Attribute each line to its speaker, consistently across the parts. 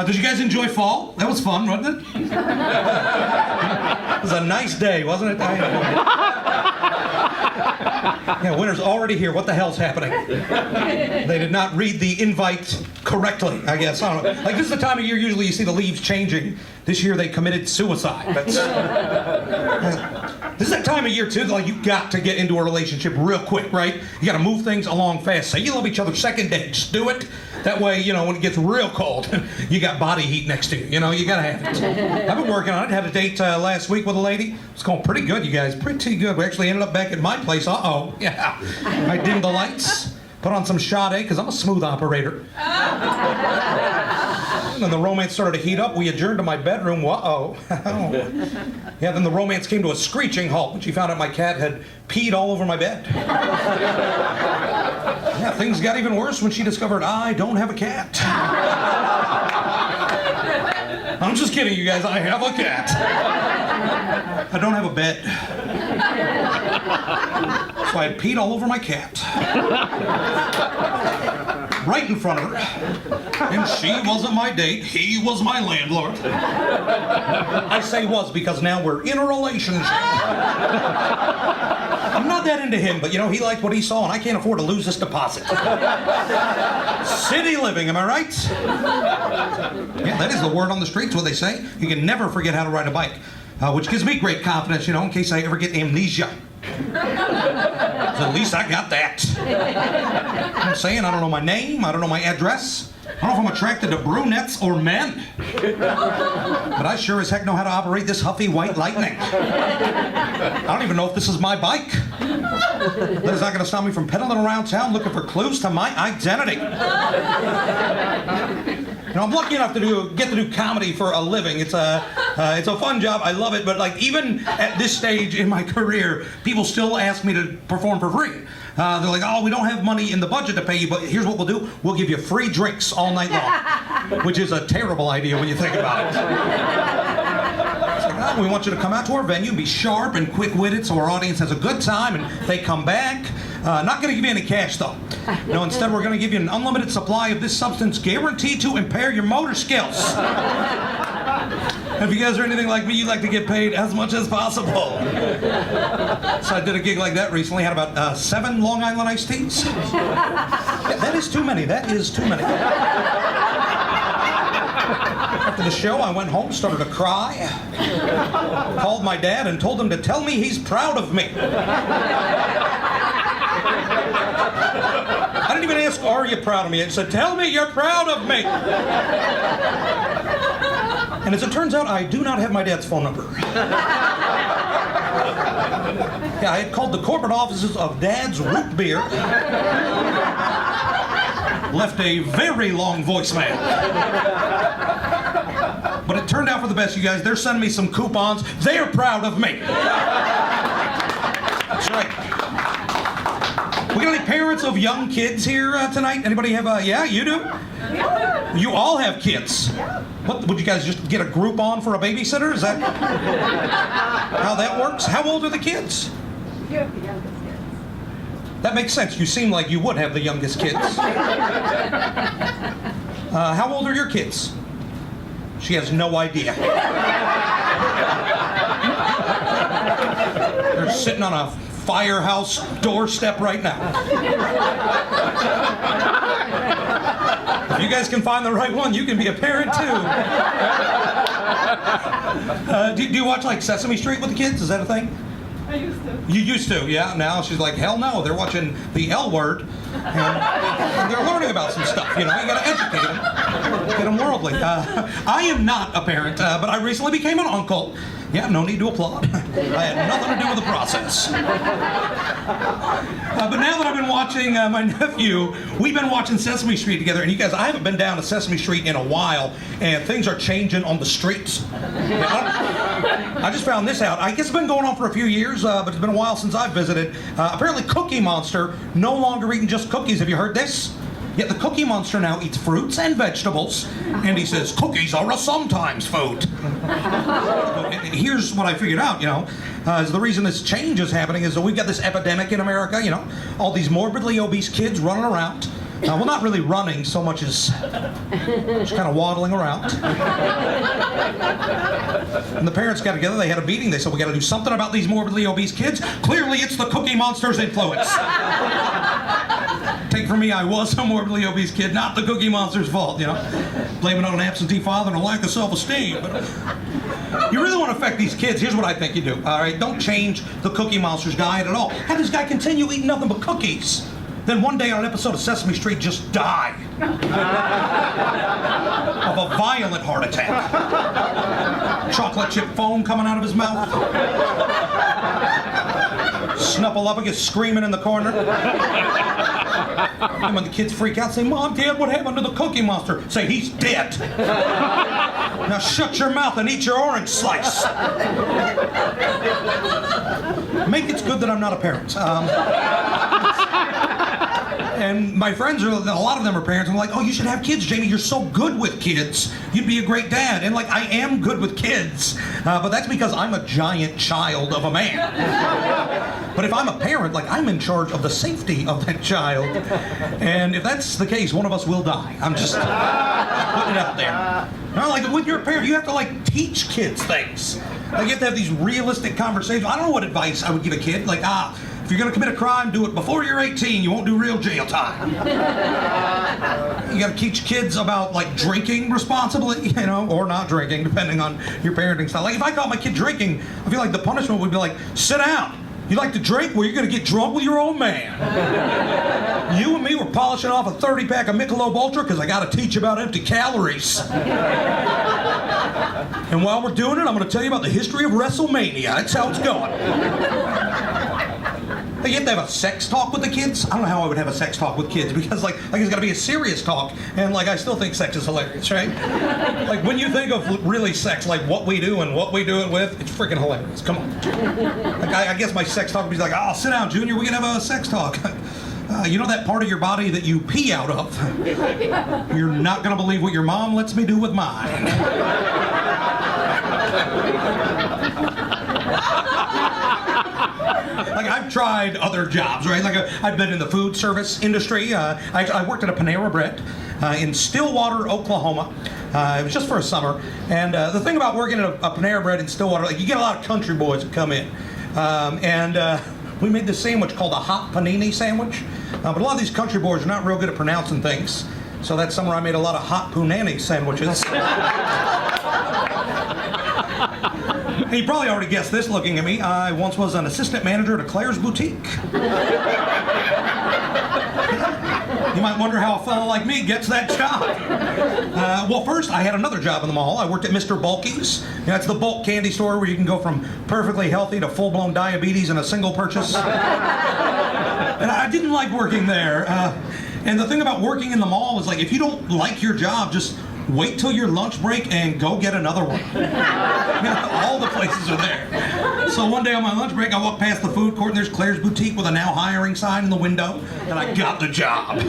Speaker 1: Did you guys enjoy fall? That was fun, wasn't it? It was a nice day, wasn't it? Yeah, winter's already here. What the hell's happening? They did not read the invite correctly, I guess. I don't know. Like, this is the time of year usually you see the leaves changing. This year they committed suicide. This is that time of year, too, that, like, you got to get into a relationship real quick, right? You got to move things along fast. Say you love each other second date. Just do it. That way, you know, when it gets real cold, you got body heat next to you. You know, you got to have it. I've been working on it. Had a date last week with a lady. It's going pretty good, you guys. Pretty good. We actually ended up back at my place. Uh-oh. Yeah. I dimmed the lights. Put on some Sade, because I'm a smooth operator. And then the romance started to heat up. We adjourned to my bedroom. Uh-oh. Yeah, then the romance came to a screeching halt when she found out my cat had peed all over my bed. Yeah, things got even worse when she discovered I don't have a cat. I'm just kidding, you guys. I have a cat. I don't have a bed. So I had peed all over my cat. Right in front of her. And she wasn't my date. He was my landlord. I say was because now we're in a relationship. I'm not that into him, but you know, he liked what he saw and I can't afford to lose this deposit. City living, am I right? Yeah, that is the word on the streets, what they say. You can never forget how to ride a bike. Which gives me great confidence, you know, in case I ever get amnesia. So at least I got that. You know what I'm saying? I don't know my name, I don't know my address. I don't know if I'm attracted to brunettes or men. But I sure as heck know how to operate this Huffy White Lightning. I don't even know if this is my bike. That is not going to stop me from pedaling around town looking for clues to my identity. You know, I'm lucky enough to get to do comedy for a living. It's a fun job. I love it. But like even at this stage in my career, people still ask me to perform for free. They're like, oh, we don't have money in the budget to pay you, but here's what we'll do. We'll give you free drinks all night long, which is a terrible idea when you think about it. It's like, oh, we want you to come out to our venue, be sharp and quick-witted so our audience has a good time and they come back. Not going to give you any cash, though. No, instead, we're going to give you an unlimited supply of this substance guaranteed to impair your motor skills. If you guys are anything like me, you like to get paid as much as possible. So I did a gig like that recently. Had about 7 Long Island iced teas. Yeah, that is too many. That is too many. After the show, I went home, started to cry. Called my dad and told him to tell me he's proud of me. I didn't even ask, are you proud of me? I said, tell me you're proud of me. And as it turns out, I do not have my dad's phone number. Yeah, I had called the corporate offices of Dad's Root Beer. Left a very long voicemail. But it turned out for the best, you guys. They're sending me some coupons. They're proud of me. That's right. We got any parents of young kids here tonight? Anybody have yeah, you do? Yeah. You all have kids. What, would you guys just get a Groupon for a babysitter? Is that how that works? How old are the kids?
Speaker 2: You have the youngest kids.
Speaker 1: That makes sense. You seem like you would have the youngest kids. How old are your kids? She has no idea. They're sitting on a firehouse doorstep right now. If you guys can find the right one, you can be a parent too. Do you watch like Sesame Street with the kids? Is that a thing?
Speaker 2: I used to.
Speaker 1: You used to, yeah. Now she's like, hell no. They're watching the L Word, and they're learning about some stuff. You know, you got to educate them, get them worldly. I am not a parent, but I recently became an uncle. Yeah, no need to applaud. I had nothing to do with the process. But now that I've been watching my nephew, we've been watching Sesame Street together. And you guys, I haven't been down to Sesame Street in a while, and things are changing on the streets. I just found this out. I guess it's been going on for a few years, but it's been a while since I've visited. Apparently Cookie Monster no longer eating just cookies. Have you heard this? Yet the Cookie Monster now eats fruits and vegetables, and he says cookies are a sometimes food. Here's what I figured out, you know, is the reason this change is happening is that we've got this epidemic in America, you know, all these morbidly obese kids running around. Well, not really running so much as just kind of waddling around. And the parents got together, they had a meeting, they said, we got to do something about these morbidly obese kids. Clearly it's the Cookie Monster's influence. Take from me, I was a morbidly obese kid, not the Cookie Monster's fault, you know. Blame it on an absentee father and a lack of self-esteem. But you really want to affect these kids, here's what I think you do, all right? Don't change the Cookie Monster's diet at all. Have this guy continue eating nothing but cookies. Then one day on an episode of Sesame Street, just die of a violent heart attack. Chocolate chip foam coming out of his mouth. Snuffleupagus screaming in the corner. And when the kids freak out, say, Mom, Dad, what happened to the Cookie Monster? Say, he's dead. Now shut your mouth and eat your orange slice. Make it good that I'm not a parent. And my friends, a lot of them are parents, and I'm like, oh, you should have kids, Jamie. You're so good with kids. You'd be a great dad. And like, I am good with kids, but that's because I'm a giant child of a man. But if I'm a parent, like, I'm in charge of the safety of that child. And if that's the case, one of us will die. I'm just putting it out there. Now, like, when you're a parent, you have to, like, teach kids things. Like, you have to have these realistic conversations. I don't know what advice I would give a kid. Like, if you're going to commit a crime, do it before you're 18. You won't do real jail time. You got to teach kids about, like, drinking responsibly, you know, or not drinking, depending on your parenting style. Like, if I caught my kid drinking, I feel like the punishment would be like, sit down. You like to drink? Well, you're going to get drunk with your old man. You and me were polishing off a 30-pack of Michelob Ultra because I got to teach about empty calories. And while we're doing it, I'm going to tell you about the history of WrestleMania. That's how it's going. You have to have a sex talk with the kids. I don't know how I would have a sex talk with kids because like it's got to be a serious talk, and like I still think sex is hilarious, right? Like when you think of really sex, like what we do and what we do it with, it's freaking hilarious. Come on. Like I guess my sex talk would be like, oh, sit down, Junior. We can have a sex talk. You know that part of your body that you pee out of? You're not gonna believe what your mom lets me do with mine. Like I've tried other jobs, right? Like I've been in the food service industry. I worked at a Panera Bread in Stillwater, Oklahoma. It was just for a summer. And the thing about working at a Panera Bread in Stillwater, like you get a lot of country boys that come in. We made this sandwich called a hot panini sandwich. But a lot of these country boys are not real good at pronouncing things. So that summer I made a lot of hot punani sandwiches. You probably already guessed this looking at me. I once was an assistant manager at a Claire's boutique. You might wonder how a fellow like me gets that job. Well, first, I had another job in the mall. I worked at Mr. Bulky's. You know, it's the bulk candy store where you can go from perfectly healthy to full-blown diabetes in a single purchase. And I didn't like working there. And the thing about working in the mall is, like, if you don't like your job, just wait till your lunch break and go get another one. All the places are there. So one day on my lunch break, I walked past the food court and there's Claire's Boutique with a now hiring sign in the window, and I got the job.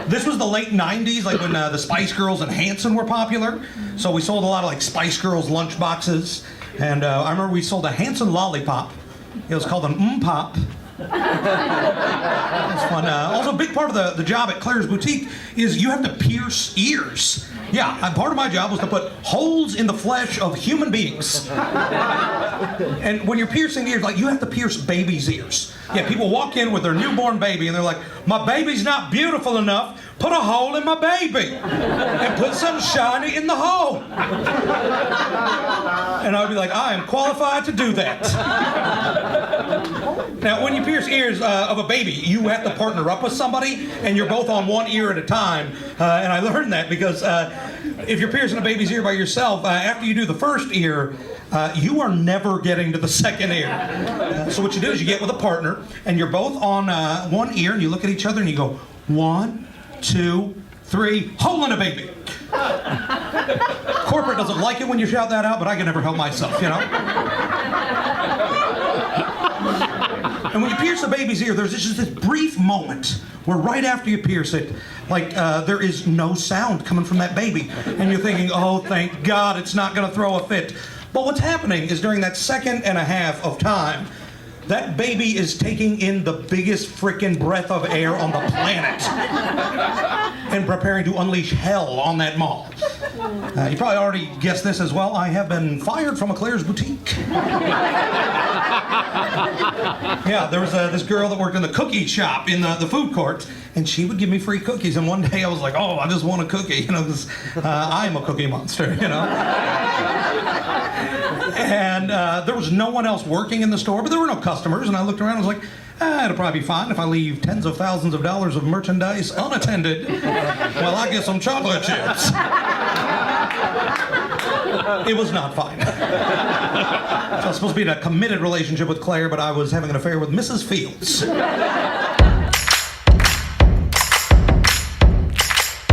Speaker 1: This was the late 90s, like when the Spice Girls and Hanson were popular. So we sold a lot of like Spice Girls lunch boxes, and I remember we sold a Hanson lollipop. It was called an Pop. That's fun. Also, a big part of the job at Claire's Boutique is you have to pierce ears. Yeah, part of my job was to put holes in the flesh of human beings. And when you're piercing ears, like you have to pierce babies' ears. Yeah, people walk in with their newborn baby and they're like, my baby's not beautiful enough, put a hole in my baby and put something shiny in the hole. And I would be like, I am qualified to do that. Now, when you pierce ears of a baby, you have to partner up with somebody, and you're both on one ear at a time. And I learned that because if you're piercing a baby's ear by yourself, after you do the first ear, you are never getting to the second ear. So what you do is you get with a partner, and you're both on one ear, and you look at each other, and you go, 1, 2, 3, hole in a baby. Corporate doesn't like it when you shout that out, but I can never help myself, you know? And when you pierce a baby's ear, there's just this brief moment where right after you pierce it, like there is no sound coming from that baby. And you're thinking, oh, thank God it's not going to throw a fit. But what's happening is during that second and a half of time, That baby is taking in the biggest frickin' breath of air on the planet and preparing to unleash hell on that mall. You probably already guessed this as well. I have been fired from Eclair's boutique. Yeah, there was this girl that worked in the cookie shop in the food court, and she would give me free cookies. And one day I was like, oh, I just want a cookie, because I am a cookie monster, And there was no one else working in the store, but there were no customers. And I looked around and was like, it'll probably be fine if I leave tens of thousands of dollars of merchandise unattended while I get some chocolate chips. It was not fine. So I was supposed to be in a committed relationship with Claire, but I was having an affair with Mrs. Fields.